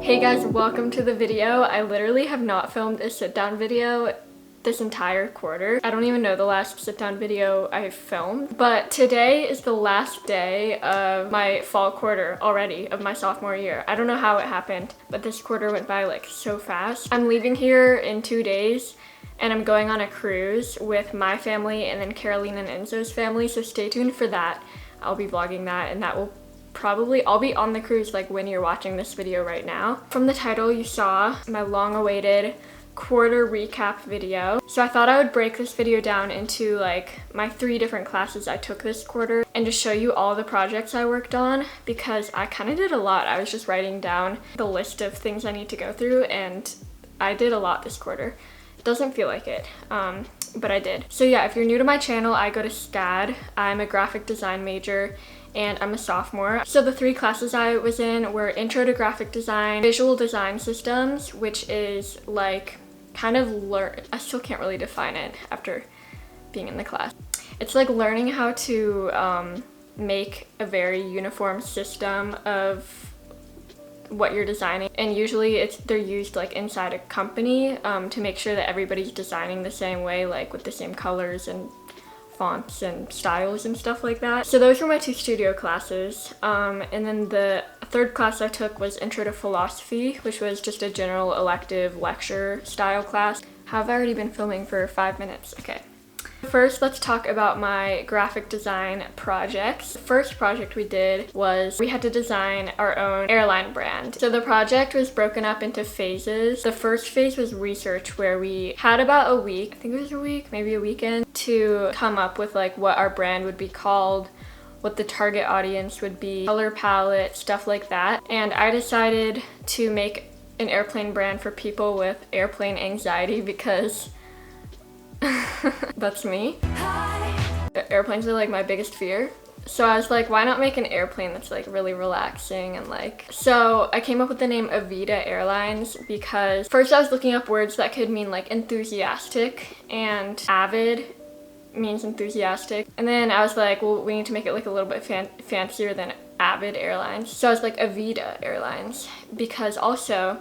Hey guys, welcome to the video. I literally have not filmed a sit-down video this entire quarter. I don't even know the last sit-down video I filmed, but today is the last day of my fall quarter already of my sophomore year. I don't know how it happened, but this quarter went by like so fast. I'm leaving here in 2 days and I'm going on a cruise with my family and then Caroline and Enzo's family, so stay tuned for that. I'll be vlogging that, and that will I'll be on the cruise like when you're watching this video right now. From the title you saw my long-awaited quarter recap video. So I thought I would break this video down into like my 3 different classes I took this quarter and just show you all the projects I worked on, because I kind of did a lot. I was just writing down the list of things I need to go through and I did a lot this quarter. It doesn't feel like it, but I did. So yeah, if you're new to my channel, I go to SCAD. I'm a graphic design major and I'm a sophomore. So the 3 classes I was in were Intro to Graphic Design, Visual Design Systems, which is like kind of I still can't really define it after being in the class. It's like learning how to make a very uniform system of what you're designing, and usually they're used like inside a company to make sure that everybody's designing the same way, like with the same colors and fonts and styles and stuff like that. So those were my 2 studio classes, and then the 3rd class I took was Intro to Philosophy, which was just a general elective lecture style class. Have I already been filming for 5 minutes? Okay. First, let's talk about my graphic design projects. The first project we did was we had to design our own airline brand. So the project was broken up into phases. The first phase was research, where we had about a week, I think it was a week, maybe a weekend, to come up with like what our brand would be called, what the target audience would be, color palette, stuff like that. And I decided to make an airplane brand for people with airplane anxiety, because that's me. Airplanes are like my biggest fear. So I was like, why not make an airplane that's like really relaxing and like... So I came up with the name Avida Airlines because first I was looking up words that could mean like enthusiastic, and avid means enthusiastic. And then I was like, well, we need to make it like a little bit fancier than Avid Airlines. So I was like Avida Airlines, because also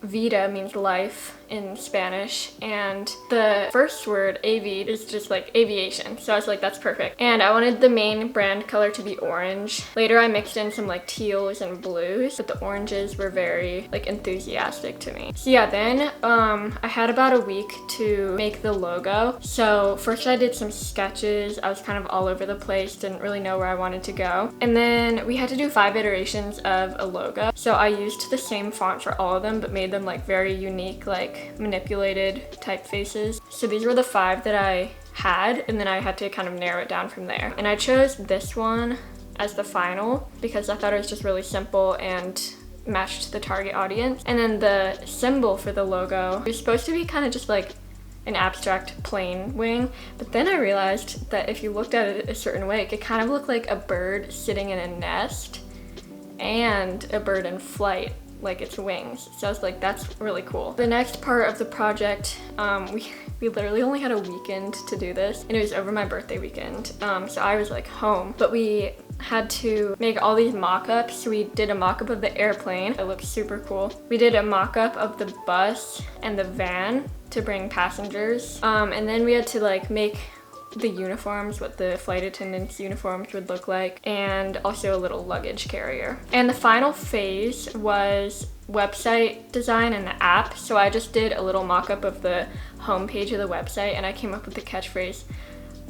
vida means life in Spanish, and the first word, avid, is just like aviation. So I was like, that's perfect. And I wanted the main brand color to be orange. Later I mixed in some like teals and blues, but the oranges were very like enthusiastic to me. So yeah, then I had about a week to make the logo. So first I did some sketches. I was kind of all over the place, didn't really know where I wanted to go. And then we had to do 5 iterations of a logo. So I used the same font for all of them, but made them like very unique, like manipulated typefaces. So these were the 5 that I had, and then I had to kind of narrow it down from there. And I chose this one as the final because I thought it was just really simple and matched the target audience. And then the symbol for the logo was supposed to be kind of just like an abstract plane wing, but then I realized that if you looked at it a certain way, it could kind of look like a bird sitting in a nest and a bird in flight, like its wings. So I was like, that's really cool. The next part of the project, we literally only had a weekend to do this, and it was over my birthday weekend. So I was like home, but we had to make all these mock-ups. So we did a mock-up of the airplane. It looks super cool. We did a mock-up of the bus and the van to bring passengers. And then we had to like make the uniforms, what the flight attendants' uniforms would look like, and also a little luggage carrier. And the final phase was website design and the app. So I just did a little mock-up of the homepage of the website, and I came up with the catchphrase,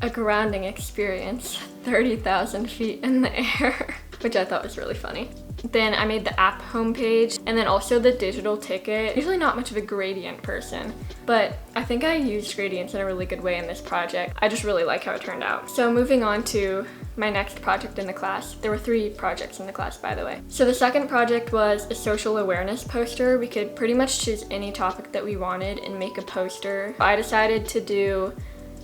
"A grounding experience, 30,000 feet in the air," which I thought was really funny. Then I made the app homepage, and then also the digital ticket. Usually not much of a gradient person, but I think I used gradients in a really good way in this project. I just really like how it turned out. So moving on to my next project in the class. There were 3 projects in the class, by the way. So the second project was a social awareness poster. We could pretty much choose any topic that we wanted and make a poster. I decided to do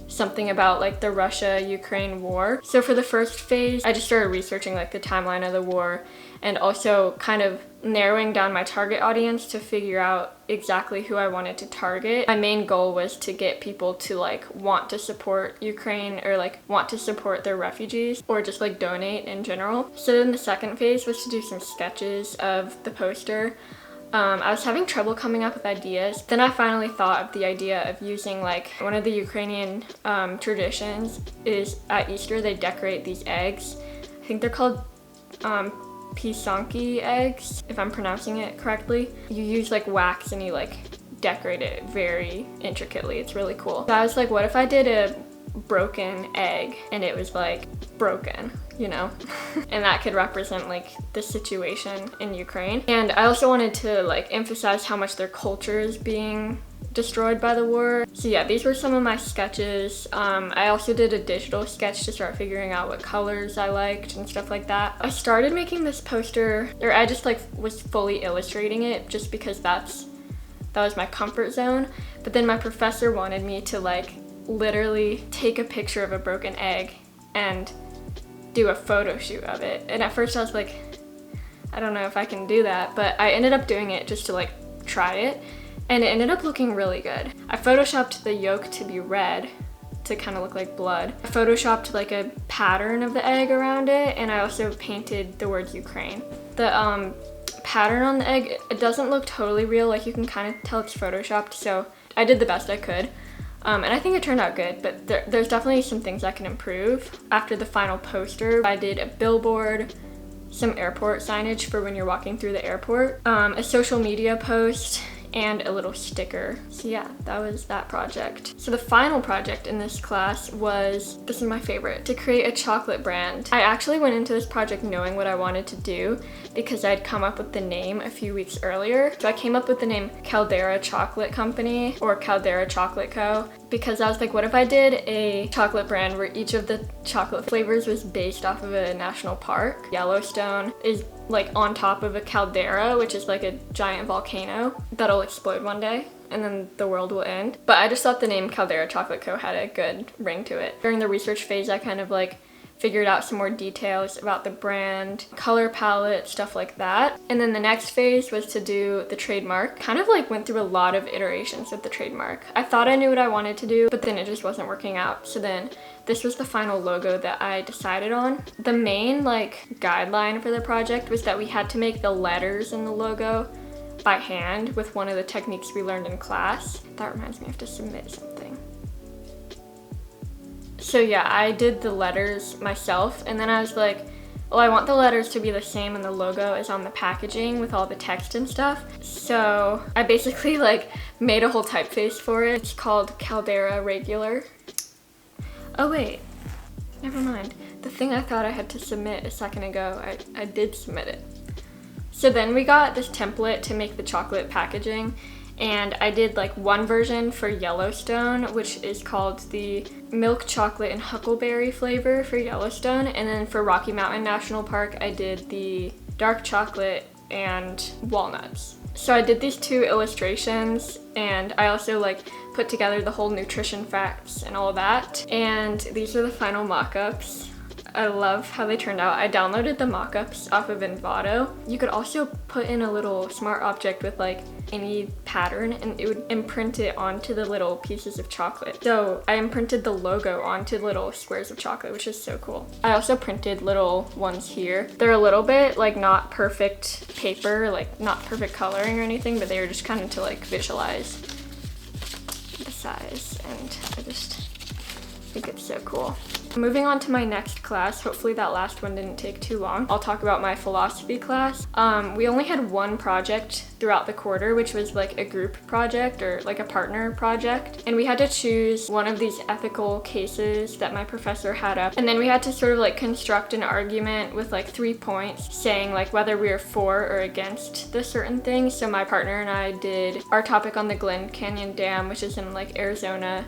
something about like the Russia-Ukraine war. So for the first phase, I just started researching like the timeline of the war, and also kind of narrowing down my target audience to figure out exactly who I wanted to target. My main goal was to get people to like want to support Ukraine, or like want to support their refugees, or just like donate in general. So then the second phase was to do some sketches of the poster. I was having trouble coming up with ideas. Then I finally thought of the idea of using like one of the Ukrainian traditions is at Easter they decorate these eggs. I think they're called pisanki eggs, if I'm pronouncing it correctly. You use like wax and you like decorate it very intricately. It's really cool. So I was like, what if I did a broken egg and it was like broken, you know? And that could represent like the situation in Ukraine. And I also wanted to like emphasize how much their culture is being destroyed by the war. So yeah, these were some of my sketches. I also did a digital sketch to start figuring out what colors I liked and stuff like that. I started making this poster, or I just like was fully illustrating it just because that was my comfort zone. But then my professor wanted me to like literally take a picture of a broken egg and do a photo shoot of it. And at first I was like, I don't know if I can do that, but I ended up doing it just to like try it, and it ended up looking really good. I photoshopped the yolk to be red to kind of look like blood. I photoshopped like a pattern of the egg around it, and I also painted the words Ukraine. The pattern on the egg, it doesn't look totally real, like you can kind of tell it's photoshopped, so I did the best I could. And I think it turned out good, but there's definitely some things I can improve. After the final poster, I did a billboard, some airport signage for when you're walking through the airport, a social media post, and a little sticker. So yeah, that was that project. So the final project in this class was, this is my favorite, to create a chocolate brand. I actually went into this project knowing what I wanted to do because I'd come up with the name a few weeks earlier. So I came up with the name Caldera Chocolate Company or Caldera Chocolate Co. because I was like, what if I did a chocolate brand where each of the chocolate flavors was based off of a national park? Yellowstone is like on top of a caldera, which is like a giant volcano that'll explode one day and then the world will end. But I just thought the name Caldera Chocolate Co. had a good ring to it. During the research phase, I kind of like figured out some more details about the brand, color palette, stuff like that. And then the next phase was to do the trademark. Kind of like went through a lot of iterations of the trademark. I thought I knew what I wanted to do, but then it just wasn't working out. So then this was the final logo that I decided on. The main like guideline for the project was that we had to make the letters in the logo by hand with one of the techniques we learned in class. That reminds me I have to submit something. So yeah, I did the letters myself, and then I was like, well, I want the letters to be the same in the logo as on the packaging with all the text and stuff. So I basically like made a whole typeface for it. It's called Caldera Regular. Oh wait, never mind. The thing I thought I had to submit a second ago, I did submit it. So then we got this template to make the chocolate packaging, and I did like one version for Yellowstone, which is called the milk chocolate and huckleberry flavor for Yellowstone, and then for Rocky Mountain National Park I did the dark chocolate and walnuts. So I did these two illustrations, and I also like put together the whole nutrition facts and all that, and these are the final mock-ups. I love how they turned out. I downloaded the mock-ups off of Envato. You could also put in a little smart object with like any pattern, and it would imprint it onto the little pieces of chocolate. So I imprinted the logo onto little squares of chocolate, which is so cool. I also printed little ones here. They're a little bit like not perfect paper, like not perfect coloring or anything, but they were just kind of to like visualize the size, and I just think it's so cool. Moving on to my next class, hopefully that last one didn't take too long. I'll talk about my philosophy class. We only had one project throughout the quarter, which was like a group project or like a partner project. And we had to choose one of these ethical cases that my professor had up. And then we had to sort of like construct an argument with like 3 points saying like whether we were for or against the certain thing. So my partner and I did our topic on the Glen Canyon Dam, which is in like Arizona,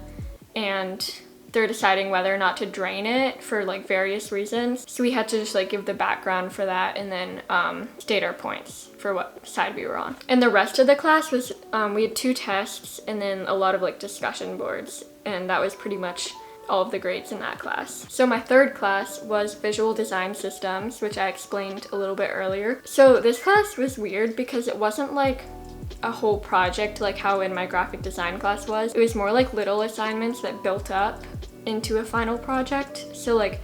and they're deciding whether or not to drain it for like various reasons. So we had to just like give the background for that and then state our points for what side we were on. And the rest of the class was, we had 2 tests and then a lot of like discussion boards, and that was pretty much all of the grades in that class. So my third class was visual design systems, which I explained a little bit earlier. So this class was weird because it wasn't like a whole project like how in my graphic design class was. It was more like little assignments that built up into a final project. So like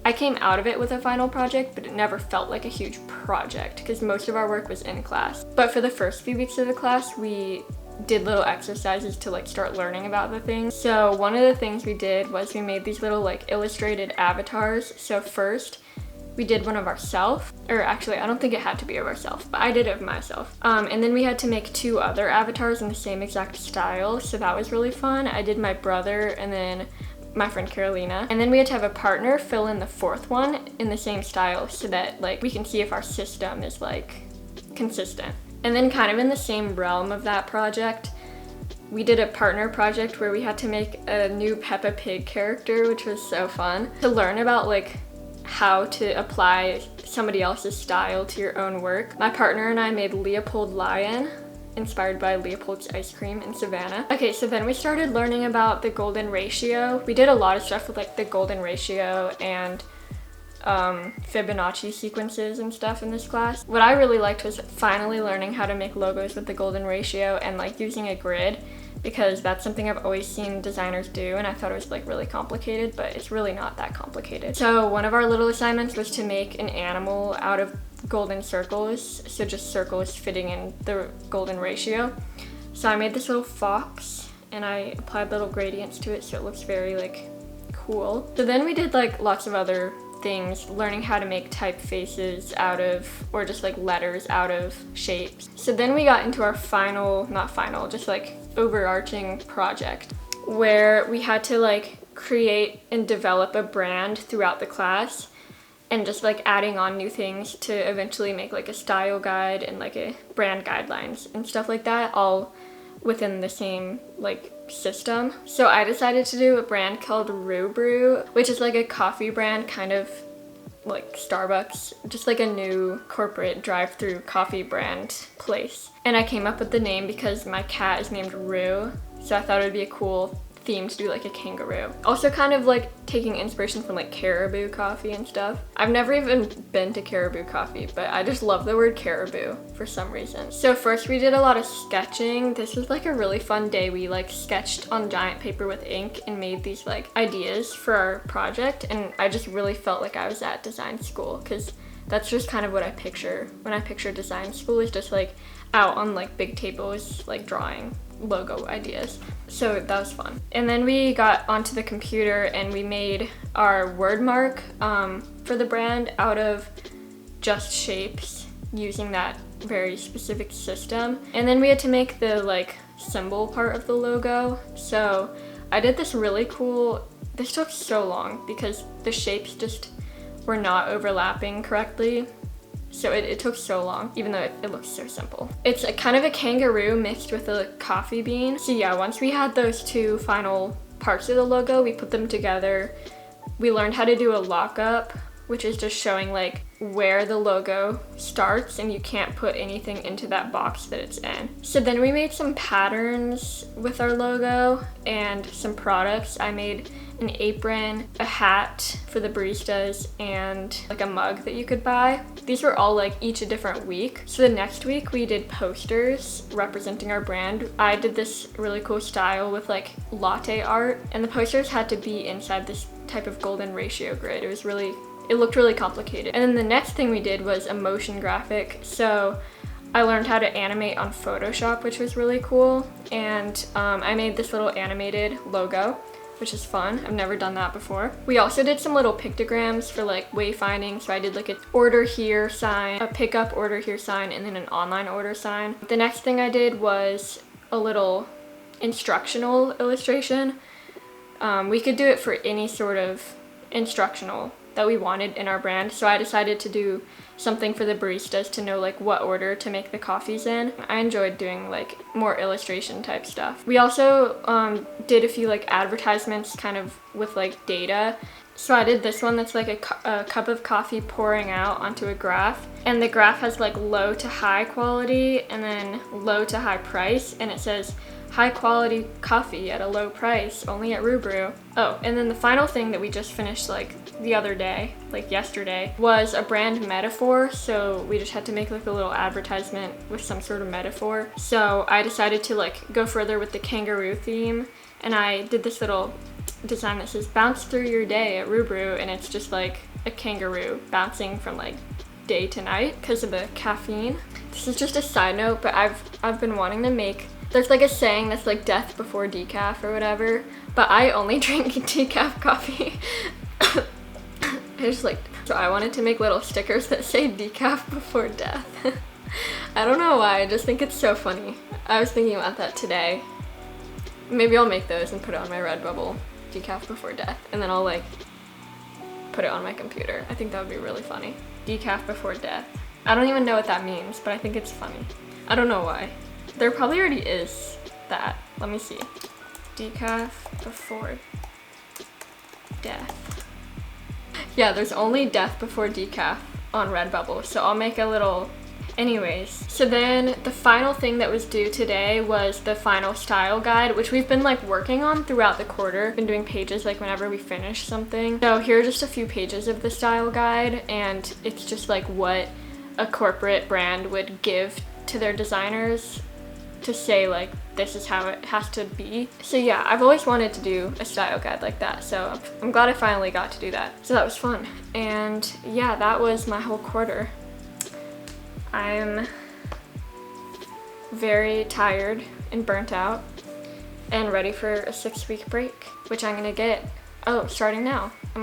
I came out of it with a final project, but it never felt like a huge project because most of our work was in class. But for the first few weeks of the class, we did little exercises to like start learning about the things. So one of the things we did was we made these little like illustrated avatars. So first we did one of ourselves, or actually I don't think it had to be of ourselves, but I did it of myself. And then we had to make 2 other avatars in the same exact style, so that was really fun. I did my brother and then my friend Carolina. And then we had to have a partner fill in the 4th one in the same style so that like we can see if our system is like consistent. And then kind of in the same realm of that project, we did a partner project where we had to make a new Peppa Pig character, which was so fun. To learn about like how to apply somebody else's style to your own work. My partner and I made Leopold Lion, inspired by Leopold's ice cream in Savannah. Okay, so then we started learning about the golden ratio. We did a lot of stuff with like the golden ratio and Fibonacci sequences and stuff in this class. What I really liked was finally learning how to make logos with the golden ratio and like using a grid, because that's something I've always seen designers do and I thought it was like really complicated, but it's really not that complicated. So one of our little assignments was to make an animal out of golden circles, so just circles fitting in the golden ratio. So I made this little fox and I applied little gradients to it so it looks very like cool. So then we did like lots of other things, learning how to make typefaces out of, or just like letters out of shapes. So then we got into our just like overarching project where we had to like create and develop a brand throughout the class and just like adding on new things to eventually make like a style guide and like a brand guidelines and stuff like that, all within the same like system. So I decided to do a brand called Brew, which is like a coffee brand, kind of like Starbucks, just like a new corporate drive-through coffee brand place. And I came up with the name because my cat is named Rue, so I thought it would be a cool theme to do like a kangaroo. Also kind of like taking inspiration from like Caribou coffee and stuff. I've never even been to Caribou coffee, but I just love the word caribou for some reason. So first we did a lot of sketching. This was like a really fun day. We like sketched on giant paper with ink and made these like ideas for our project, and I just really felt like I was at design school, because that's just kind of what I picture when I picture design school, is just like out on like big tables like drawing logo ideas. So that was fun. And then we got onto the computer and we made our word mark for the brand out of just shapes using that very specific system. And then we had to make the like symbol part of the logo. So I did this really cool, this took so long because the shapes just were not overlapping correctly. So it took so long, even though it looks so simple. It's a kind of a kangaroo mixed with a coffee bean. So yeah, once we had those 2 final parts of the logo, we put them together. We learned how to do a lockup, which is just showing like where the logo starts and you can't put anything into that box that it's in. So then we made some patterns with our logo and some products. I made an apron, a hat for the baristas, and like a mug that you could buy. These were all like each a different week. So the next week we did posters representing our brand. I did this really cool style with like latte art, and the posters had to be inside this type of golden ratio grid. It looked really complicated. And then the next thing we did was a motion graphic. So I learned how to animate on Photoshop, which was really cool. And I made this little animated logo, which is fun. I've never done that before. We also did some little pictograms for like wayfinding. So I did like an order here sign, a pickup order here sign, and then an online order sign. The next thing I did was a little instructional illustration. We could do it for any sort of instructional that we wanted in our brand. So I decided to do something for the baristas to know like what order to make the coffees in. I enjoyed doing like more illustration type stuff. We also did a few like advertisements kind of with like data. So I did this one that's like a cup of coffee pouring out onto a graph, and the graph has like low to high quality and then low to high price, and it says high quality coffee at a low price only at Brew. Oh, and then the final thing that we just finished like the other day, like yesterday, was a brand metaphor. So we just had to make like a little advertisement with some sort of metaphor. So I decided to like go further with the kangaroo theme, and I did this little design that says bounce through your day at Brew, and it's just like a kangaroo bouncing from like day to night because of the caffeine. This is just a side note, but I've been wanting to make, there's like a saying that's like death before decaf or whatever, but I only drink decaf coffee. So I wanted to make little stickers that say decaf before death. I don't know why, I just think it's so funny. I was thinking about that today. Maybe I'll make those and put it on my Redbubble, decaf before death, and then I'll like put it on my computer. I think that would be really funny. Decaf before death. I don't even know what that means, but I think it's funny. I don't know why. There probably already is that. Let me see. Decaf before death. Yeah, there's only death before decaf on Redbubble, so I'll make a little. Anyways, so then the final thing that was due today was the final style guide, which we've been like working on throughout the quarter. Been doing pages like whenever we finish something. So here are just a few pages of the style guide, and it's just like what a corporate brand would give to their designers to say like this is how it has to be. So yeah, I've always wanted to do a style guide like that, so I'm glad I finally got to do that. So that was fun. And yeah, that was my whole quarter. I'm very tired and burnt out and ready for a 6-week break, which I'm gonna get, starting now. I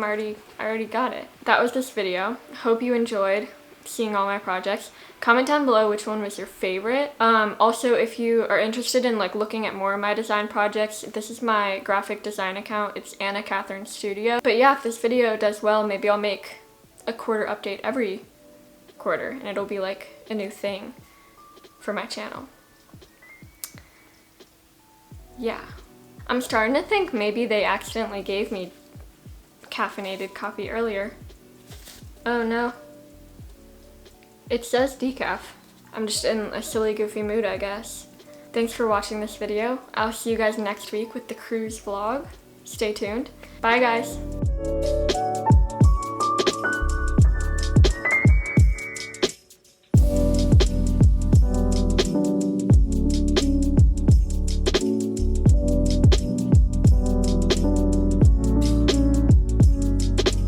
already got it. That was this video. Hope you enjoyed seeing all my projects. Comment down below which one was your favorite. Also, if you are interested in like looking at more of my design projects, this is my graphic design account. It's Anna Catherine Studio. But yeah, if this video does well, maybe I'll make a quarter update every quarter, and it'll be like a new thing for my channel. Yeah. I'm starting to think maybe they accidentally gave me caffeinated coffee earlier. Oh no. It says decaf. I'm just in a silly, goofy mood, I guess. Thanks for watching this video. I'll see you guys next week with the cruise vlog. Stay tuned. Bye guys.